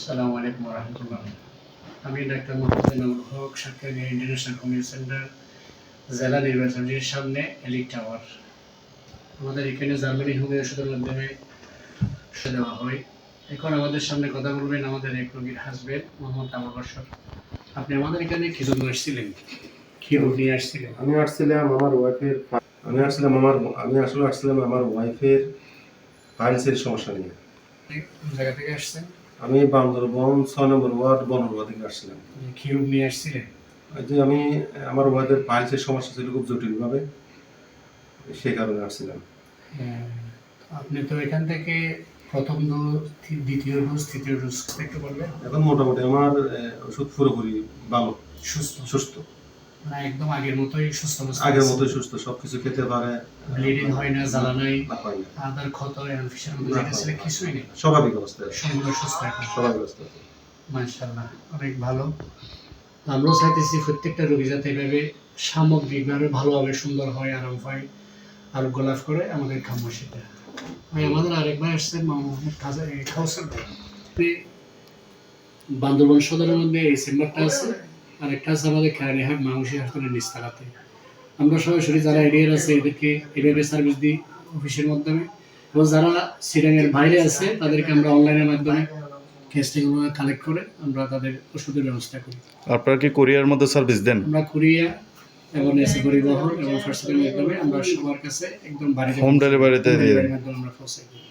আসসালামু আলাইকুম রহমতুল্লাহ। আমি ডাক্তার মোহাম্মদ হক, সাতক্ষীরা ইন্টারন্যাশনাল কমিউনিটি সেন্টার, জেলা নির্বাচনের সামনে এলিট টাওয়ার। আমাদের এখানে জার্মানি হোমিও ওষুধের মাধ্যমে দেওয়া হয়। এখন আমাদের সামনে কথা বলবেন আমাদের এক রোগীর হাজবেন্ড মোহাম্মদ আবুল বাশর। আপনি আমাদের এখানে কি জন্য আসছিলেন? কি রোগ নিয়ে আসছিলেন? আমি আসছিলাম আমার ওয়াইফের পাইলসের সমস্যা নিয়ে। কোন জায়গা থেকে আসছেন? আমি বান্দরবন 6 নম্বর ওয়ার্ড বনরুয়া থেকে আসছিলাম। কি রোগ নিয়ে আসছিলেন? আমি আমার ওয়াইফের পাইলসের সমস্যা ছিল খুব জটিলভাবে, সেই কারণে আসছিলাম। আপনি তো এখান থেকে প্রথম ডোজ, দ্বিতীয় ডোজ, তৃতীয় ডোজ একটু বলবেন। এখন মোটামুটি আমার ওষুধ পুরোপুরি ভালো, সুস্থ মানে একদম আগের মতোই সুস্থ অবস্থা। আগের মতোই সুস্থ, সবকিছু খেতে পারে, ব্লিডিং হয় না, জ্বালা নাই, হয় না, আদার ক্ষত ফিসার মধ্যে যেটা ছিল কিছুই নেই, স্বাভাবিক অবস্থায়, সম্পূর্ণ সুস্থ এখন। স্বাভাবিক অবস্থায়। মাশাআল্লাহ, অনেক ভালো। আমরাও চাইতেছি প্রত্যেকটা রোগী যাতে এভাবে সামগ্রিকভাবে ভালোভাবে সুন্দর হয়, আরাম পায়, আরোগ্য লাভ করে, আমাদের কাম্য সেটা। ভাই আমাদের আরেক ভাই আসছেন মোহাম্মদ কাউসার ভাই। বান্দরবান সদরের মধ্যে এই চেম্বারটা আছে, আরেকটা আছে আমাদের খেরানিহাট মাংসী হাসপাতালের নিস্তালাতে। আমরা সরাসরি যারা এরিয়ার আছে এদেরকে এভাবে সার্ভিস দিই অফিসের মাধ্যমে, এবং যারা সিরাঙের বাইরে আছে তাদেরকে আমরা অনলাইনের মাধ্যমে কেসগুলো কালেক্ট করে আমরা তাদের ওষুধের ব্যবস্থা করি। আপনারা কি কোরিয়ার মধ্যে সার্ভিস দেন? আমরা কোরিয়া এবং এসে পরিবহন এবং ফার্স্টের মাধ্যমে আমরা সবার কাছে একদম বাড়িতে হোম ডেলিভারিতে দিয়ে দেন। মাধ্যমে আমরা পৌঁছে দিই।